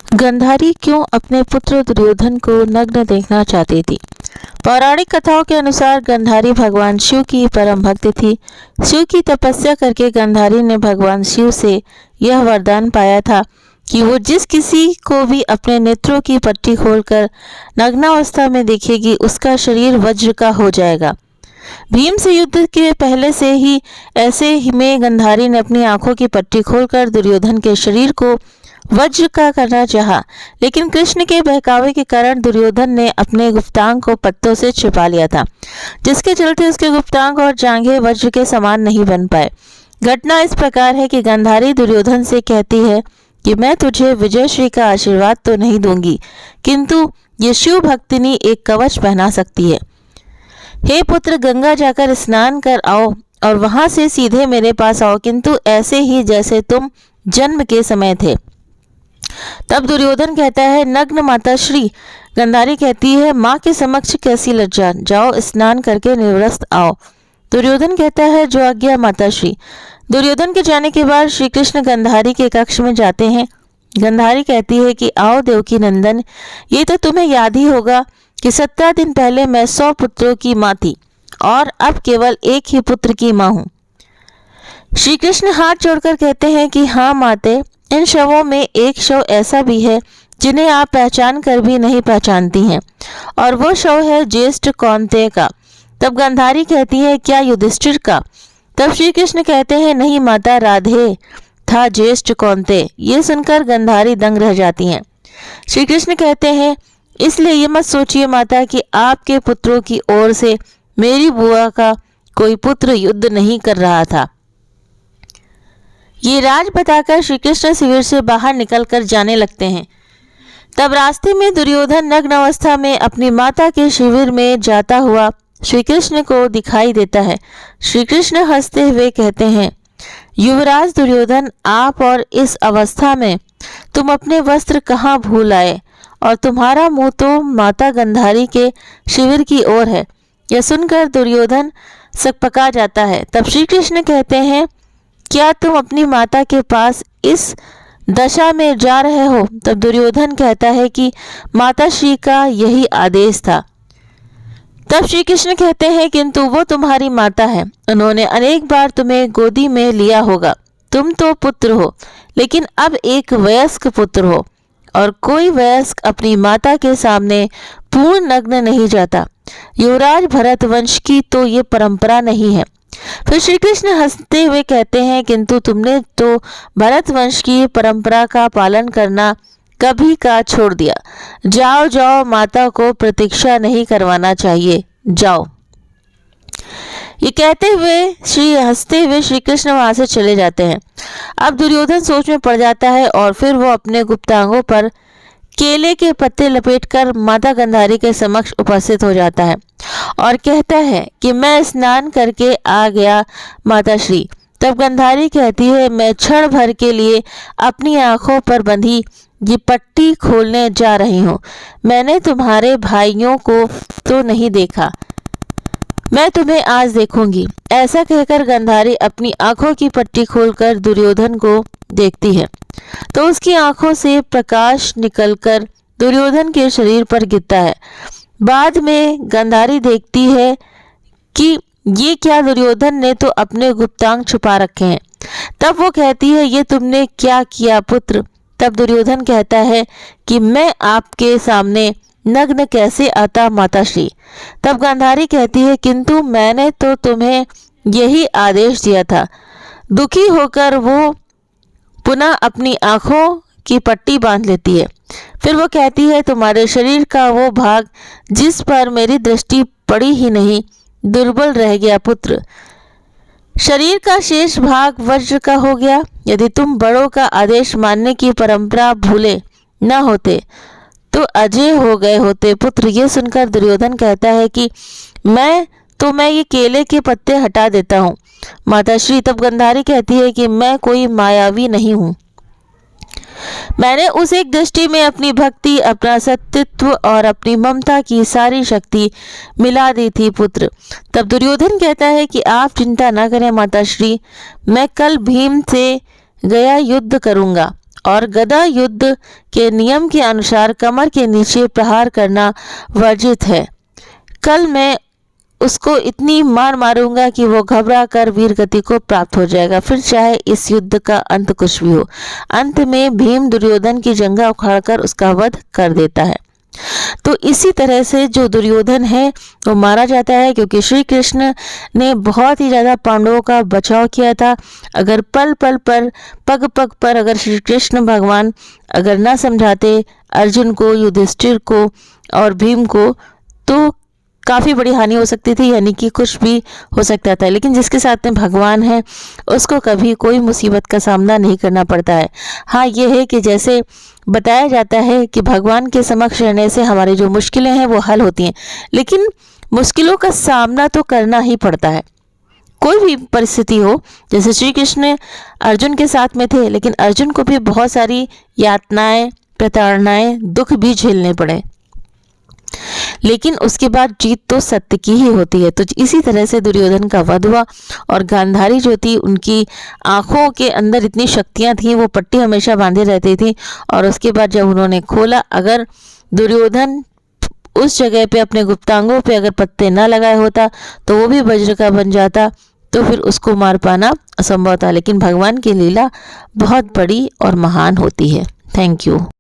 गांधारी क्यों अपने पुत्र दुर्योधन को नग्न देखना चाहती थी? पौराणिक कथाओं के अनुसार गांधारी भगवान शिव की परम भक्त थी। शिव की तपस्या करके गांधारी ने भगवान शिव से यह वरदान पाया था कि वो जिस किसी को भी अपने नेत्रों की पट्टी खोलकर नग्नावस्था में देखेगी, उसका शरीर वज्र का हो जाएगा। भीम से युद्ध के पहले से ही ऐसे ही में गांधारी ने अपनी आंखों की पट्टी खोलकर दुर्योधन के शरीर को वज्र का करना चाहा, लेकिन कृष्ण के बहकावे के कारण दुर्योधन ने अपने गुप्तांग को पत्तों से छिपा लिया था, जिसके चलते उसके गुप्तांग और जांघें वज्र के समान नहीं बन पाए। घटना इस प्रकार है कि गांधारी दुर्योधन से कहती है कि मैं तुझे विजयश्री का आशीर्वाद तो नहीं दूंगी, किंतु ये शिव भक्तिनी एक कवच पहना सकती है। हे पुत्र, गंगा जाकर स्नान कर आओ और वहां से सीधे मेरे पास आओ, किंतु ऐसे ही जैसे तुम जन्म के समय थे। तब दुर्योधन कहता है, नग्न माता श्री। गांधारी कहती है, माँ के समक्ष कैसी लज्जा, जाओ स्नान करके निर्वस्त्र आओ। दुर्योधन कहता है, जो आज्ञा माता श्री। दुर्योधन के जाने के बाद श्री कृष्ण गांधारी के कक्ष में जाते हैं। गांधारी कहती है कि आओ देवकी नंदन, ये तो तुम्हें याद ही होगा कि 17 दिन पहले मैं 100 पुत्रों की माँ थी और अब केवल एक ही पुत्र की माँ हूँ। श्री कृष्ण हाथ जोड़कर कहते हैं कि हाँ माते, इन शवों में एक शव ऐसा भी है जिन्हें आप पहचान कर भी नहीं पहचानती हैं, और वो शव है ज्येष्ठ कौन्तेय का। तब गांधारी कहती है, क्या युधिष्ठिर का? तब श्री कृष्ण कहते हैं, नहीं माता, राधे था ज्येष्ठ कौन्तेय। ये सुनकर गांधारी दंग रह जाती हैं। श्री कृष्ण कहते हैं, इसलिए ये मत सोचिए माता कि आपके पुत्रों की ओर से मेरी बुआ का कोई पुत्र युद्ध नहीं कर रहा था। ये राज बताकर श्री कृष्ण शिविर से बाहर निकलकर जाने लगते हैं। तब रास्ते में दुर्योधन नग्न अवस्था में अपनी माता के शिविर में जाता हुआ श्री कृष्ण को दिखाई देता है। श्री कृष्ण हंसते हुए कहते हैं, युवराज दुर्योधन, आप और इस अवस्था में तुम अपने वस्त्र कहाँ भूल आए, और तुम्हारा मुंह तो माता गांधारी के शिविर की ओर है। यह सुनकर दुर्योधन सकपका जाता है। तब श्री कृष्ण कहते हैं, क्या तुम अपनी माता के पास इस दशा में जा रहे हो? तब दुर्योधन कहता है कि माता श्री का यही आदेश था। तब श्री कृष्ण कहते हैं, किंतु वो तुम्हारी माता है, उन्होंने अनेक बार तुम्हें गोदी में लिया होगा। तुम तो पुत्र हो, लेकिन अब एक वयस्क पुत्र हो, और कोई वयस्क अपनी माता के सामने पूर्ण नग्न नहीं जाता। युवराज भरत वंश की तो ये परंपरा नहीं है। फिर श्री कृष्ण हंसते हुए कहते हैं, किंतु तुमने तो भरत वंश की परंपरा का पालन करना कभी का छोड़ दिया। जाओ जाओ, माता को प्रतीक्षा नहीं करवाना चाहिए, जाओ। ये कहते हुए हंसते हुए श्री कृष्ण वहां से चले जाते हैं। अब दुर्योधन सोच में पड़ जाता है और फिर वो अपने गुप्तांगों पर केले के पत्ते लपेटकर माता गांधारी के समक्ष उपस्थित हो जाता है और कहता है कि मैं स्नान करके आ गया माता श्री। तब गांधारी कहती है, मैं क्षण भर के लिए अपनी आंखों पर बंधी ये पट्टी खोलने जा रही हूँ। मैंने तुम्हारे भाइयों को तो नहीं देखा, मैं तुम्हें आज देखूंगी। ऐसा कहकर गांधारी अपनी आंखों की पट्टी खोलकर दुर्योधन को देखती है तो उसकी आंखों से प्रकाश निकलकर दुर्योधन के शरीर पर गिरता है। बाद में गांधारी देखती है कि ये क्या, दुर्योधन ने तो अपने गुप्तांग छुपा रखे हैं। तब वो कहती है, ये तुमने क्या किया पुत्र? तब दुर्योधन कहता है कि मैं आपके सामने नग्न कैसे आता माताश्री। तब गांधारी कहती है, किंतु मैंने तो तुम्हें यही आदेश दिया था। दुखी होकर वो पुनः अपनी आंखों की पट्टी बांध लेती है। फिर वो कहती है, तुम्हारे शरीर का वो भाग जिस पर मेरी दृष्टि पड़ी ही नहीं, दुर्बल रह गया पुत्र। शरीर का शेष भाग वज्र का हो गया। यदि तुम बड़ों का आदेश मानने की परंपरा भूले न होते तो अजय हो गए होते पुत्र। ये सुनकर दुर्योधन कहता है कि मैं ये केले के पत्ते हटा देता हूँ माताश्री। तब गांधारी कहती है कि मैं कोई मायावी नहीं हूँ, मैंने उस एक दृष्टि में अपनी भक्ति, अपना सत्यत्व और अपनी ममता की सारी शक्ति मिला दी थी पुत्र। तब दुर्योधन कहता है कि आप चिंता न करें माताश्री, मैं कल भीम से गया युद्ध करूंगा और गदा युद्ध के नियम के अनुसार कमर के नीचे प्रहार करना वर्जित है। कल मैं उसको इतनी मार मारूंगा कि वो घबरा कर वीर गति को प्राप्त हो जाएगा, फिर चाहे इस युद्ध का अंत कुछ भी हो। अंत में भीम दुर्योधन की जंघा उखाड़कर उसका वध कर देता है। तो इसी तरह से जो दुर्योधन है वो मारा जाता है, क्योंकि श्री कृष्ण ने बहुत ही ज़्यादा पांडवों का बचाव किया था। अगर पल पल पर, पग पग पर अगर श्री कृष्ण भगवान अगर ना समझाते अर्जुन को, युधिष्ठिर को और भीम को, तो काफ़ी बड़ी हानि हो सकती थी, यानी कि कुछ भी हो सकता था। लेकिन जिसके साथ में भगवान है उसको कभी कोई मुसीबत का सामना नहीं करना पड़ता है। हाँ, ये है कि जैसे बताया जाता है कि भगवान के समक्ष रहने से हमारी जो मुश्किलें हैं वो हल होती हैं, लेकिन मुश्किलों का सामना तो करना ही पड़ता है। कोई भी परिस्थिति हो, जैसे श्री कृष्ण अर्जुन के साथ में थे, लेकिन अर्जुन को भी बहुत सारी यातनाएं, प्रताड़नाएं, दुख भी झेलने पड़े, लेकिन उसके बाद जीत तो सत्य की ही होती है। तो इसी तरह से दुर्योधन का वध हुआ और गांधारी जो थी, उनकी आंखों के अंदर इतनी शक्तियां थीं, वो पट्टी हमेशा बांधे रहती थी। और उसके बाद जब उन्होंने खोला, अगर दुर्योधन उस जगह पे अपने गुप्तांगों पे अगर पत्ते ना लगाए होता तो वो भी वज्र का बन जाता, तो फिर उसको मार पाना असंभव था। लेकिन भगवान की लीला बहुत बड़ी और महान होती है। Thank you.